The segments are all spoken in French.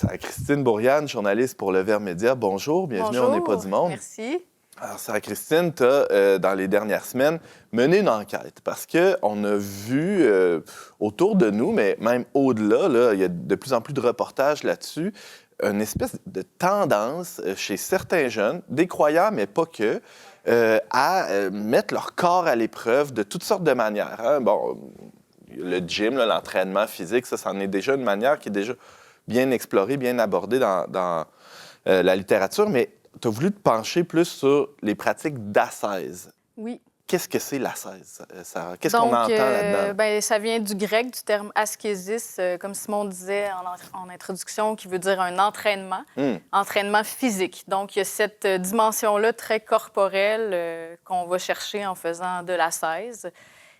à Christine Bourriane, journaliste pour Le Verbe Média. Bonjour, bienvenue Bonjour, On n'est pas du monde. Merci. Alors, Sarah Christine, tu as, dans les dernières semaines, mené une enquête parce qu'on a vu autour de nous, mais même au-delà, là, il y a de plus en plus de reportages là-dessus, une espèce de tendance chez certains jeunes, des croyants, mais pas que, à mettre leur corps à l'épreuve de toutes sortes de manières. Hein? Bon, le gym, là, l'entraînement physique, ça, c'en est déjà une manière qui est déjà bien explorée, bien abordée dans la littérature, mais tu as voulu te pencher plus sur les pratiques d'ascèse. Oui. Qu'est-ce que c'est l'ascèse, Sarah? Qu'est-ce qu'on entend là-dedans? Ben, ça vient du grec, du terme askésis, comme Simon disait en introduction, qui veut dire un entraînement, entraînement physique. Donc, il y a cette dimension-là très corporelle qu'on va chercher en faisant de l'ascèse.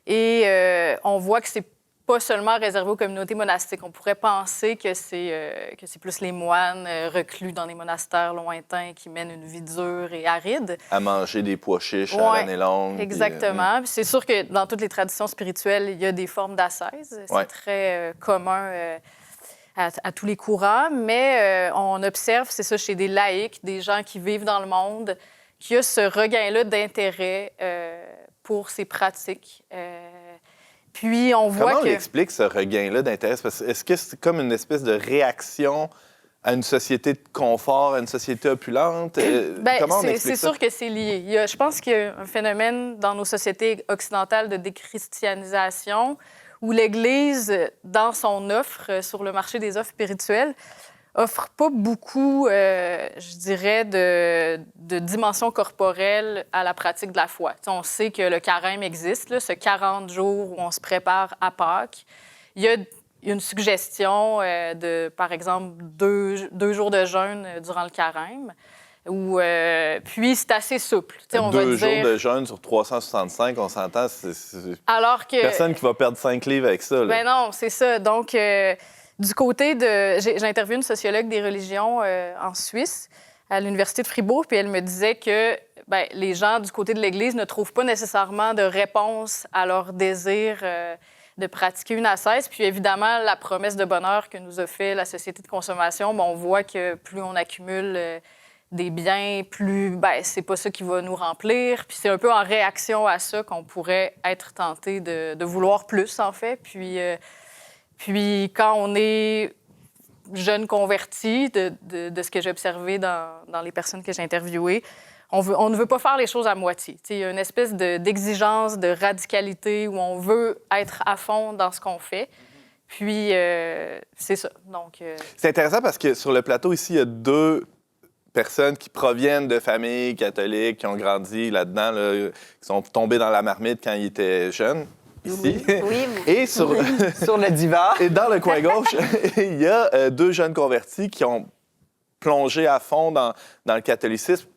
Et on voit que c'est pas seulement réservé aux communautés monastiques. On pourrait penser que c'est plus les moines reclus dans des monastères lointains qui mènent une vie dure et aride. À manger des pois chiches à l'année longue. Exactement. Puis, c'est sûr que dans toutes les traditions spirituelles, il y a des formes d'ascèse. C'est très commun à tous les courants. Mais on observe, c'est ça, chez des laïcs, des gens qui vivent dans le monde, qu'il y a ce regain-là d'intérêt pour ces pratiques. Puis, on voit Comment on explique ce regain-là d'intérêt? Est-ce que c'est comme une espèce de réaction à une société de confort, à une société opulente? Comment on explique ça? C'est sûr que c'est lié. Je pense qu'il y a un phénomène dans nos sociétés occidentales de déchristianisation où l'Église, dans son offre sur le marché des offres spirituelles, offre pas beaucoup, je dirais, de dimension corporelle à la pratique de la foi. T'sais, on sait que le carême existe, là, ce 40 jours où on se prépare à Pâques. Il y a une suggestion de, par exemple, deux jours de jeûne durant le carême. Puis, c'est assez souple. On va dire... jours de jeûne sur 365, on s'entend, c'est Alors que... personne qui va perdre 5 livres avec ça. Là. Ben non, c'est ça. Donc... Du côté de... J'ai interviewé une sociologue des religions en Suisse, à l'Université de Fribourg, puis elle me disait que les gens du côté de l'Église ne trouvent pas nécessairement de réponse à leur désir de pratiquer une ascèse. Puis évidemment, la promesse de bonheur que nous a fait la société de consommation, on voit que plus on accumule des biens, plus c'est pas ça qui va nous remplir. Puis c'est un peu en réaction à ça qu'on pourrait être tenté de vouloir plus, en fait. Puis, quand on est jeune converti, de ce que j'ai observé dans les personnes que j'ai interviewées, on ne veut pas faire les choses à moitié. Il y a une espèce d'exigence, de radicalité où on veut être à fond dans ce qu'on fait. Puis, c'est ça. Donc, c'est intéressant parce que sur le plateau ici, il y a deux personnes qui proviennent de familles catholiques, qui ont grandi là-dedans, là, qui sont tombés dans la marmite quand ils étaient jeunes. Ici. Oui. Et sur le divan. Et dans le coin gauche, il y a deux jeunes convertis qui ont plongé à fond dans le catholicisme.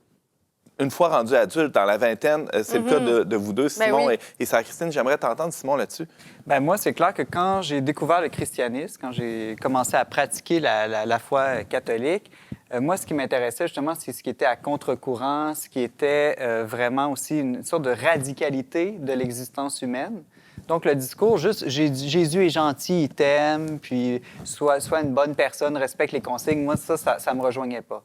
Une fois rendus adultes, dans la vingtaine, c'est le cas de vous deux, Simon et Sarah Christine. J'aimerais t'entendre, Simon, là-dessus. Moi, c'est clair que quand j'ai découvert le christianisme, quand j'ai commencé à pratiquer la foi catholique, moi, ce qui m'intéressait, justement, c'est ce qui était à contre-courant, ce qui était vraiment aussi une sorte de radicalité de l'existence humaine. Donc, le discours, juste Jésus est gentil, il t'aime, puis sois une bonne personne, respecte les consignes, moi, ça me rejoignait pas.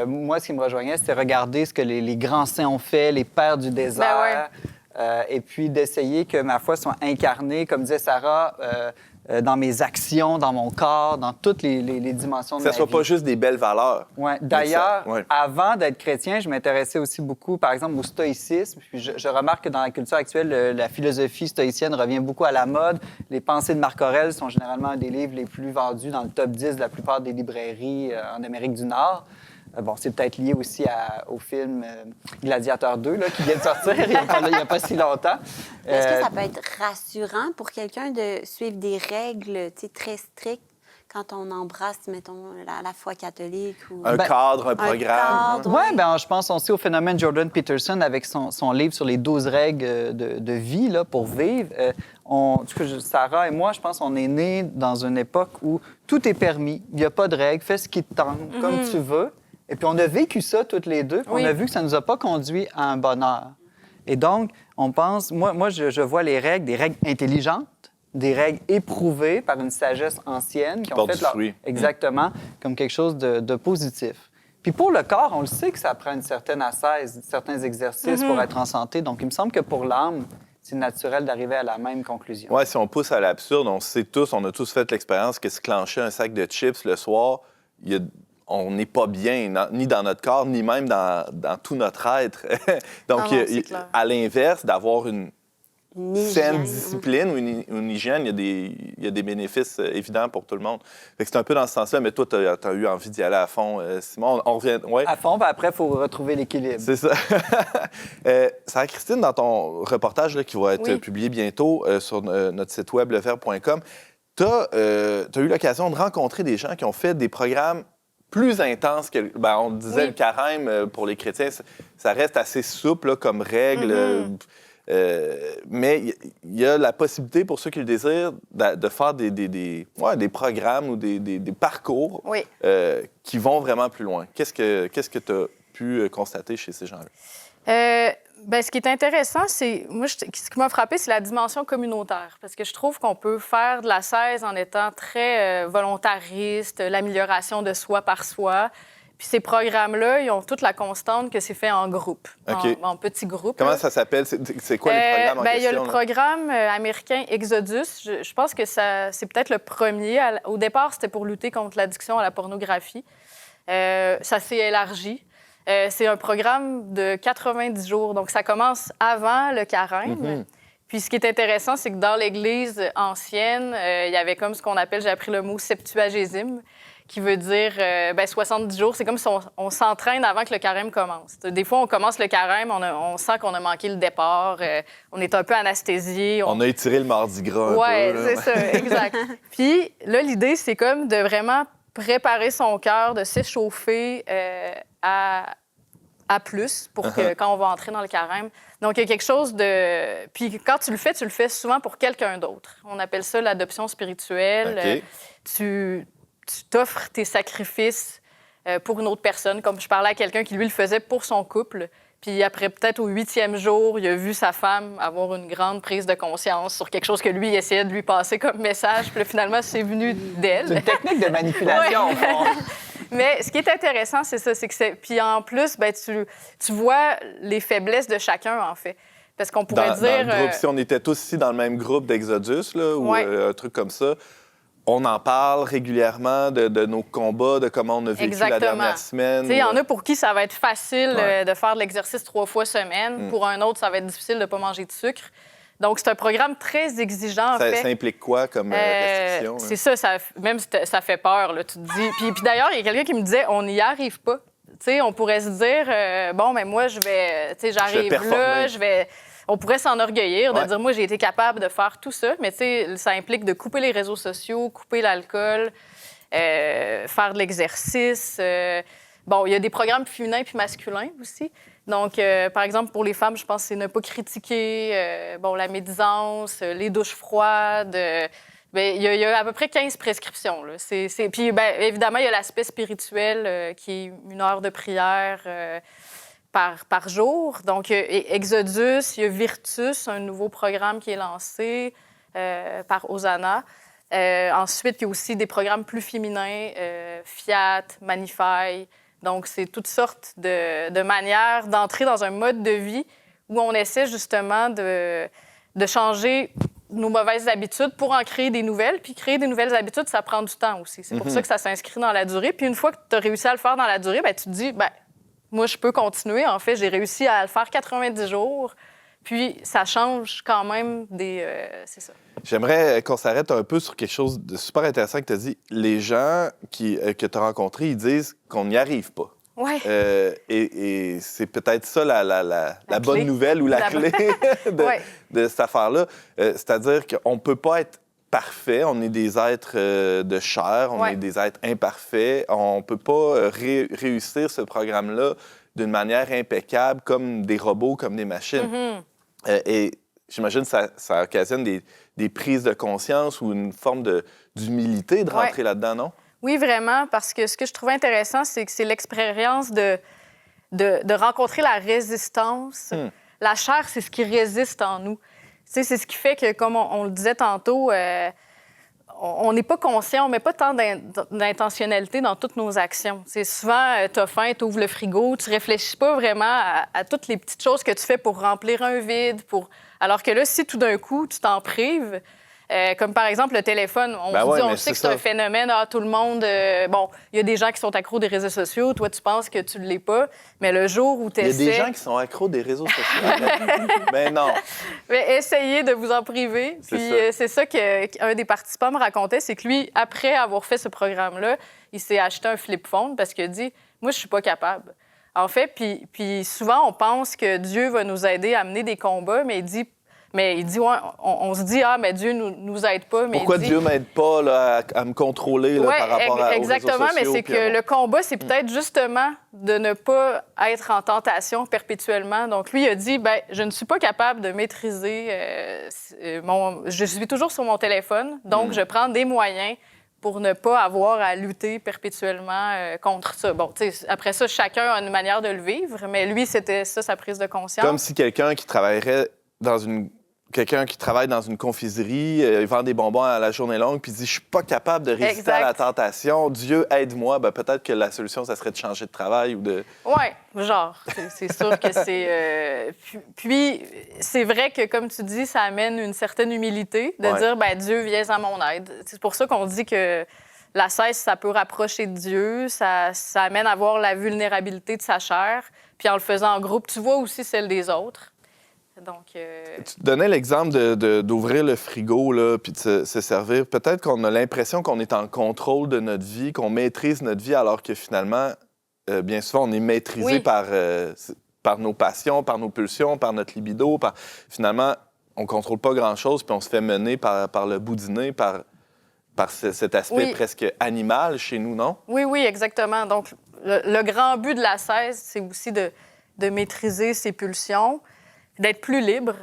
Moi, ce qui me rejoignait, c'était regarder ce que les grands saints ont fait, les pères du désert, et puis d'essayer que ma foi soit incarnée, comme disait Sarah, dans mes actions, dans mon corps, dans toutes les dimensions de ma vie. Que ce soit pas juste des belles valeurs. Ouais. D'ailleurs, avant d'être chrétien, je m'intéressais aussi beaucoup, par exemple, au stoïcisme. Puis je remarque que dans la culture actuelle, la philosophie stoïcienne revient beaucoup à la mode. Les Pensées de Marc Aurèle sont généralement un des livres les plus vendus dans le top 10 de la plupart des librairies en Amérique du Nord. Bon, c'est peut-être lié aussi au film Gladiateur 2, là, qui vient de sortir il n'y a pas si longtemps. Est-ce que ça peut être rassurant pour quelqu'un de suivre des règles très strictes quand on embrasse, mettons, la foi catholique? Ou... Un cadre, un programme. Oui, je pense aussi au phénomène Jordan Peterson avec son livre sur les 12 règles de vie là, pour vivre. Sarah et moi, je pense qu'on est nés dans une époque où tout est permis. Il n'y a pas de règles. Fais ce qui te tente, comme tu veux. Et puis, on a vécu ça toutes les deux. On a vu que ça ne nous a pas conduit à un bonheur. Et donc, on pense... Moi je vois les règles, des règles intelligentes, des règles éprouvées par une sagesse ancienne qui ont porte fait du fruit. exactement comme quelque chose de positif. Puis pour le corps, on le sait que ça prend une certaine ascèse, certains exercices pour être en santé. Donc, il me semble que pour l'âme, c'est naturel d'arriver à la même conclusion. Oui, si on pousse à l'absurde, on sait tous, on a tous fait l'expérience que se clencher un sac de chips le soir, on n'est pas bien, ni dans notre corps, ni même dans tout notre être. Donc, c'est clair. à l'inverse, d'avoir une saine hygiène. discipline ou une hygiène, il y a des bénéfices évidents pour tout le monde. Fait que c'est un peu dans ce sens-là, mais toi, tu as eu envie d'y aller à fond. Simon, on revient... Ouais. À fond, puis après, il faut retrouver l'équilibre. C'est ça. Sarah-Christine, dans ton reportage là, qui va être publié bientôt sur notre site web leverbe.com, tu as eu l'occasion de rencontrer des gens qui ont fait des programmes plus intenses que... Ben, on disait le carême, pour les chrétiens, ça reste assez souple là, comme règle. Mais il y a la possibilité, pour ceux qui le désirent, de faire des programmes ou des parcours qui vont vraiment plus loin. Qu'est-ce que tu as pu constater chez ces gens-là? Ce qui est intéressant, c'est... Moi, ce qui m'a frappé, c'est la dimension communautaire. Parce que je trouve qu'on peut faire de l'ascèse en étant très volontariste, l'amélioration de soi par soi. Puis ces programmes-là, ils ont toute la constante que c'est fait en groupe, en petits groupes. Comment ça s'appelle? C'est quoi les programmes en question? Il y a le programme américain Exodus. Je pense que c'est peut-être le premier. Au départ, c'était pour lutter contre l'addiction à la pornographie. Ça s'est élargi. C'est un programme de 90 jours. Donc, ça commence avant le carême. Puis ce qui est intéressant, c'est que dans l'Église ancienne, il y avait comme ce qu'on appelle, j'ai appris le mot septuagésime, qui veut dire 70 jours. C'est comme si on s'entraîne avant que le carême commence. Des fois, on commence le carême, on sent qu'on a manqué le départ, on est un peu anesthésié. On a étiré le mardi gras un peu. Oui, c'est ça, exact. Puis là, l'idée, c'est comme de vraiment préparer son cœur, de s'échauffer à plus pour que quand on va entrer dans le carême. Donc, il y a quelque chose de... Puis quand tu le fais souvent pour quelqu'un d'autre. On appelle ça l'adoption spirituelle. Tu t'offres tes sacrifices pour une autre personne. Comme je parlais à quelqu'un qui, lui, le faisait pour son couple. Puis après, peut-être au 8e jour, il a vu sa femme avoir une grande prise de conscience sur quelque chose que lui essayait de lui passer comme message. Puis là, finalement, c'est venu d'elle. C'est une technique de manipulation, au fond. Mais ce qui est intéressant, c'est ça. Puis en plus, tu vois les faiblesses de chacun, en fait. Parce qu'on pourrait dire... Dans le groupe, si on était tous ici dans le même groupe d'Exodus, là, ou un truc comme ça... On en parle régulièrement de nos combats, de comment on a vécu la dernière semaine. Il y en a pour qui ça va être facile de faire de l'exercice 3 fois semaine. Pour un autre, ça va être difficile de ne pas manger de sucre. Donc, c'est un programme très exigeant, en fait. Ça implique quoi comme restriction? C'est ça, ça fait peur, là, tu te dis. Puis d'ailleurs, il y a quelqu'un qui me disait, on n'y arrive pas. On pourrait se dire, moi, j'arrive là, On pourrait s'enorgueillir de dire, moi, j'ai été capable de faire tout ça, mais ça implique de couper les réseaux sociaux, couper l'alcool, faire de l'exercice. Il y a des programmes féminins puis masculins aussi. Donc, par exemple, pour les femmes, je pense que c'est ne pas critiquer, la médisance, les douches froides. Il y a à peu près 15 prescriptions. Là. Puis, évidemment, il y a l'aspect spirituel qui est 1 heure de prière par jour. Donc, Exodus, il y a Virtus, un nouveau programme qui est lancé par Hosanna. Ensuite, il y a aussi des programmes plus féminins, Fiat, Manify. Donc, c'est toutes sortes de manières d'entrer dans un mode de vie où on essaie justement de changer nos mauvaises habitudes pour en créer des nouvelles. Puis créer des nouvelles habitudes, ça prend du temps aussi. C'est pour ça que ça s'inscrit dans la durée. Puis une fois que tu as réussi à le faire dans la durée, tu te dis, moi, je peux continuer. En fait, j'ai réussi à le faire 90 jours. Puis ça change quand même c'est ça. J'aimerais qu'on s'arrête un peu sur quelque chose de super intéressant que tu as dit. Les gens que tu as rencontrés, ils disent qu'on n'y arrive pas. Oui. Et c'est peut-être ça la bonne nouvelle ou la clé de cette affaire-là. C'est-à-dire qu'on ne peut pas être parfait. On est des êtres de chair, on est des êtres imparfaits. On ne peut pas réussir ce programme-là d'une manière impeccable, comme des robots, comme des machines. Et j'imagine que ça occasionne des prises de conscience ou une forme d'humilité de rentrer là-dedans, non? Oui, vraiment, parce que ce que je trouvais intéressant, c'est que c'est l'expérience de rencontrer la résistance. La chair, c'est ce qui résiste en nous. sais, c'est ce qui fait que, comme on le disait tantôt, on n'est pas conscient, on ne met pas tant d'intentionnalité dans toutes nos actions. C'est souvent, tu as faim, tu ouvres le frigo, tu ne réfléchis pas vraiment à toutes les petites choses que tu fais pour remplir un vide. Alors que là, si tout d'un coup, tu t'en prives, comme par exemple le téléphone, on sait que c'est un phénomène, tout le monde... bon, il y a des gens qui sont accros des réseaux sociaux, toi, tu penses que tu ne l'es pas, mais le jour où tu essaies... Il y a des gens qui sont accros des réseaux sociaux. Mais non. Mais essayez de vous en priver. Puis c'est ça qu'un des participants me racontait, c'est que lui, après avoir fait ce programme-là, il s'est acheté un flip phone parce qu'il a dit « Moi, je suis pas capable. » En fait, puis souvent, on pense que Dieu va nous aider à mener des combats, mais il dit ouais, on se dit, mais Dieu nous aide pas. Mais pourquoi Dieu m'aide pas là, à me contrôler là, par rapport aux réseaux sociaux? Exactement, mais c'est que le combat, c'est peut-être justement de ne pas être en tentation perpétuellement. Donc, lui, il a dit, je ne suis pas capable de maîtriser je suis toujours sur mon téléphone, donc je prends des moyens pour ne pas avoir à lutter perpétuellement contre ça. Bon, tu sais, après ça, chacun a une manière de le vivre, mais lui, c'était ça, sa prise de conscience. Comme si quelqu'un qui travaillerait quelqu'un qui travaille dans une confiserie, il vend des bonbons à la journée longue, puis dit « Je suis pas capable de résister à la tentation. Dieu, aide-moi. » Peut-être que la solution, ça serait de changer de travail ou de... Oui, genre. C'est sûr que c'est... Puis, c'est vrai que, comme tu dis, ça amène une certaine humilité de dire « Dieu, viens à mon aide. » C'est pour ça qu'on dit que l'ascèse, ça peut rapprocher de Dieu, ça amène à voir la vulnérabilité de sa chair, puis en le faisant en groupe, tu vois aussi celle des autres. Donc, Tu donnais l'exemple d'ouvrir le frigo là, puis de se servir. Peut-être qu'on a l'impression qu'on est en contrôle de notre vie, qu'on maîtrise notre vie, alors que finalement, bien souvent, on est maîtrisé par nos passions, par nos pulsions, par notre libido. Finalement, on ne contrôle pas grand-chose, puis on se fait mener par le bout du nez, par cet aspect presque animal chez nous, non? Oui, exactement. Donc, le grand but de l'ascèse, c'est aussi de maîtriser ses pulsions, d'être plus libre.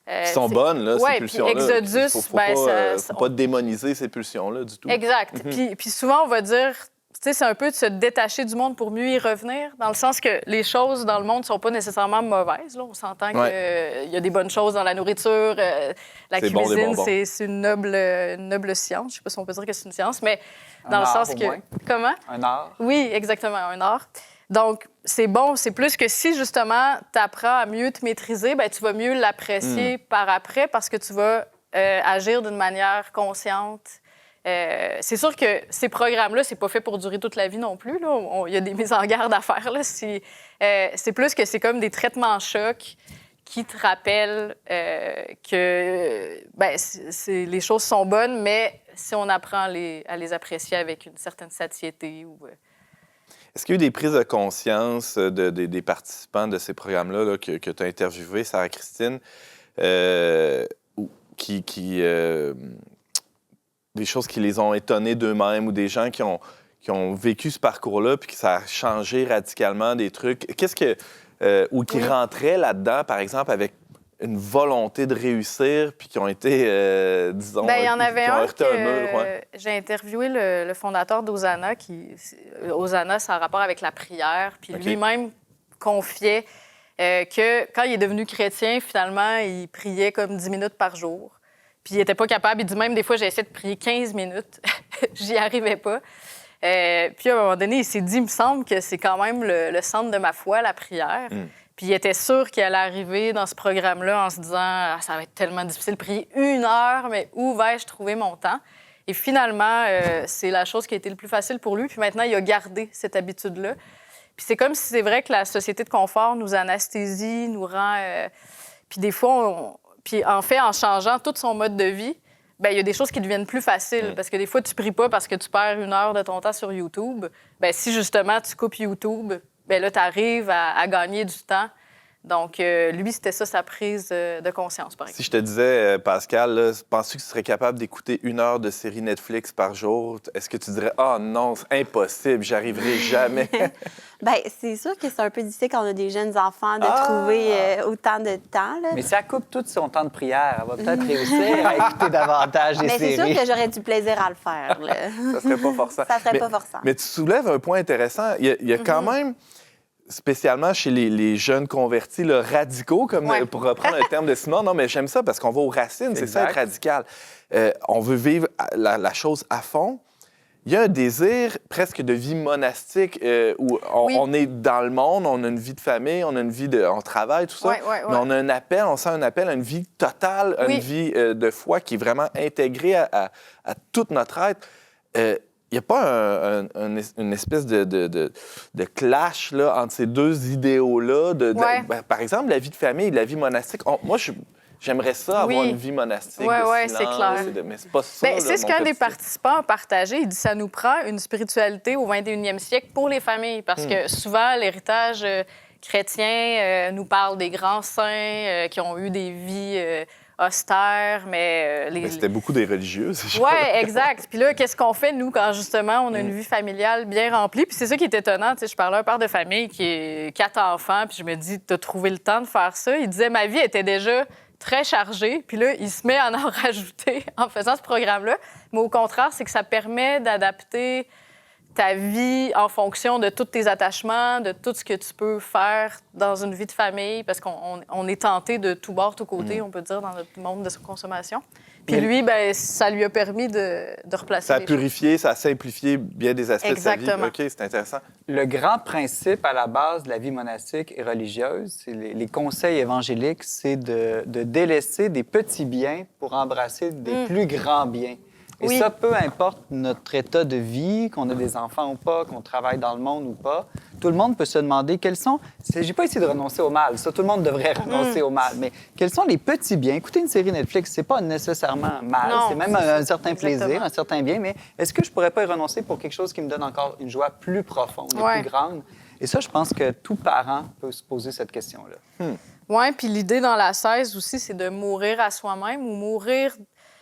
Qui sont bonnes, là, ces pulsions-là. Puis Exodus, faut pas démoniser ces pulsions-là du tout. Exact. Puis souvent, on va dire, tu sais, c'est un peu de se détacher du monde pour mieux y revenir, dans le sens que les choses dans le monde ne sont pas nécessairement mauvaises. Là. On s'entend qu'il y a des bonnes choses dans la nourriture. La cuisine, c'est une noble science. Je ne sais pas si on peut dire que c'est une science, mais dans le sens que... Comment? Un art. Oui, exactement, un art. Donc, c'est bon, c'est plus que si, justement, tu apprends à mieux te maîtriser, tu vas mieux l'apprécier par après parce que tu vas agir d'une manière consciente. C'est sûr que ces programmes-là, c'est pas fait pour durer toute la vie non plus. Il y a des mises en garde à faire. Là. C'est plus que c'est comme des traitements chocs qui te rappellent que les choses sont bonnes, mais si on apprend à les apprécier avec une certaine satiété ou... Est-ce qu'il y a eu des prises de conscience des participants de ces programmes-là là, que tu as interviewés, Sarah-Christine, des choses qui les ont étonnés d'eux-mêmes ou des gens qui ont vécu ce parcours-là puis que ça a changé radicalement des trucs? Ou qui rentraient là-dedans, par exemple, avec une volonté de réussir puis qui ont été, disons... il y en avait un que j'ai interviewé le fondateur d'Hosanna. Hosanna, ça a rapport avec la prière. Puis lui-même confiait que quand il est devenu chrétien, finalement, il priait comme 10 minutes par jour. Puis il n'était pas capable. Il dit même, des fois, j'ai essayé de prier 15 minutes. J'y arrivais pas. Puis à un moment donné, il s'est dit, il me semble que c'est quand même le centre de ma foi, la prière. Puis il était sûr qu'il allait arriver dans ce programme-là en se disant ça va être tellement difficile de prier 1 heure, mais où vais-je trouver mon temps? Et finalement, c'est la chose qui a été le plus facile pour lui. Puis maintenant, il a gardé cette habitude-là. Puis c'est comme si c'est vrai que la société de confort nous anesthésie, nous rend... Puis des fois, puis en fait, en changeant tout son mode de vie, il y a des choses qui deviennent plus faciles. Parce que des fois, tu pries pas parce que tu perds 1 heure de ton temps sur YouTube. Si justement, tu coupes YouTube... là, tu arrives à gagner du temps. Donc, lui, c'était ça, sa prise de conscience, par exemple. Si je te disais, Pascal, là, penses-tu que tu serais capable d'écouter 1 heure de série Netflix par jour? Est-ce que tu dirais « Ah non, c'est impossible, j'y arriverai jamais? » C'est sûr que c'est un peu difficile quand on a des jeunes enfants de trouver autant de temps. Là. Mais ça coupe tout son temps de prière. Elle va peut-être réussir à écouter davantage les séries. Mais c'est sûr que j'aurais du plaisir à le faire. Là. Ça serait pas forçant. Ça serait pas forçant. Mais tu soulèves un point intéressant. Il y a quand même... spécialement chez les jeunes convertis, là, radicaux, comme Ouais. pour reprendre le terme de Simon. Non, mais j'aime ça parce qu'on va aux racines, c'est ça Exact. être radical. On veut vivre la chose à fond. Il y a un désir presque de vie monastique où Oui. on est dans le monde, on a une vie de famille, on a une vie on travaille, tout ça. Ouais, ouais, Mais ouais. on a un appel, on sent un appel à une vie totale, à Oui. une vie de foi qui est vraiment intégrée à toute notre être. Il n'y a pas une espèce de clash là, entre ces deux idéaux-là. Ouais. Par exemple, la vie de famille et la vie monastique. Moi, j'aimerais ça, avoir Oui. une vie monastique. Ouais, de ouais, silence, c'est clair. mais c'est pas ça. Ben, là, c'est ce mon qu'un des quotidien. participants a partagé. Il dit ça nous prend une spiritualité au 21e siècle pour les familles. Parce que souvent, l'héritage chrétien nous parle des grands saints qui ont eu des vies austères, mais Mais c'était beaucoup des religieux, ces gens. Oui, exact. Puis là, qu'est-ce qu'on fait, nous, quand justement on a une vie familiale bien remplie? Puis c'est ça qui est étonnant. Tu sais, je parlais à un père de famille qui a 4 enfants, puis je me dis, t'as trouvé le temps de faire ça? Il disait, ma vie était déjà très chargée, puis là, il se met à en rajouter en faisant ce programme-là. Mais au contraire, c'est que ça permet d'adapter ta vie en fonction de tous tes attachements, de tout ce que tu peux faire dans une vie de famille, parce qu'on est tenté de tout bord, tout côté, on peut dire, dans notre monde de consommation. Puis Mais- lui, ben, ça lui a permis de replacer Ça a les choses. purifié, ça a simplifié bien des aspects de sa Exactement. vie. OK, c'est intéressant. Le grand principe à la base de la vie monastique et religieuse, c'est les conseils évangéliques, c'est de délaisser des petits biens pour embrasser des plus grands biens. Et Oui. ça, peu importe notre état de vie, qu'on a des enfants ou pas, qu'on travaille dans le monde ou pas, tout le monde peut se demander quels sont... J'ai pas essayé de renoncer au mal, ça, tout le monde devrait renoncer au mal, mais quels sont les petits biens? Écouter une série Netflix, c'est pas nécessairement mal, Non, c'est même c'est ça. un certain plaisir, Exactement. un certain bien, mais est-ce que je pourrais pas y renoncer pour quelque chose qui me donne encore une joie plus profonde et Ouais. plus grande? Et ça, je pense que tout parent peut se poser cette question-là. Oui, puis l'idée dans la 16 aussi, c'est de mourir à soi-même ou mourir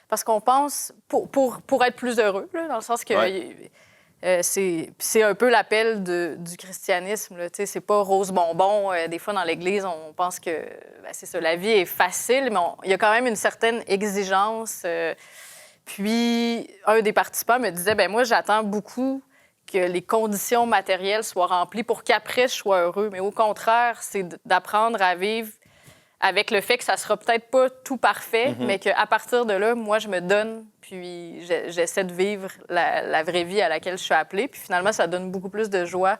parce qu'on pense pour être plus heureux, là, dans le sens que Ouais. c'est un peu l'appel du christianisme. Là, tu sais, c'est pas rose bonbon. Des fois, dans l'Église, on pense que c'est ça, la vie est facile, mais il y a quand même une certaine exigence. Puis, un des participants me disait, ben moi, j'attends beaucoup que les conditions matérielles soient remplies pour qu'après, je sois heureux. Mais au contraire, c'est d'apprendre à vivre avec le fait que ça sera peut-être pas tout parfait, mais qu'à partir de là, moi, je me donne, puis j'essaie de vivre la vraie vie à laquelle je suis appelée. Puis finalement, ça donne beaucoup plus de joie.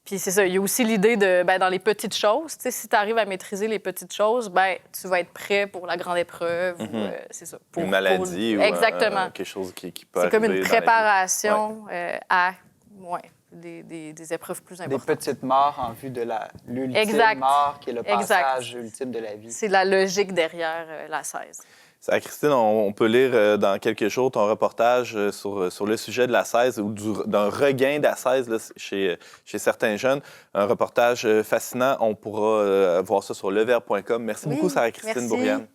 Puis c'est ça, il y a aussi l'idée de, dans les petites choses, tu sais, si tu arrives à maîtriser les petites choses, tu vas être prêt pour la grande épreuve. Ou, c'est ça. Une maladie ou Exactement. quelque chose qui peut C'est comme arriver une dans la vie. préparation à des épreuves plus Des importantes. petites morts en vue de l'ultime Exact. mort, qui est le Exact. passage ultime de la vie. C'est la logique derrière la 16. Ça, Christine, on peut lire dans quelques jours ton reportage sur le sujet de la 16 ou d'un regain d'ascèse là, chez certains jeunes. Un reportage fascinant. On pourra voir ça sur leverbe.com. Merci Oui, beaucoup, Sarah-Christine merci. Bourriane.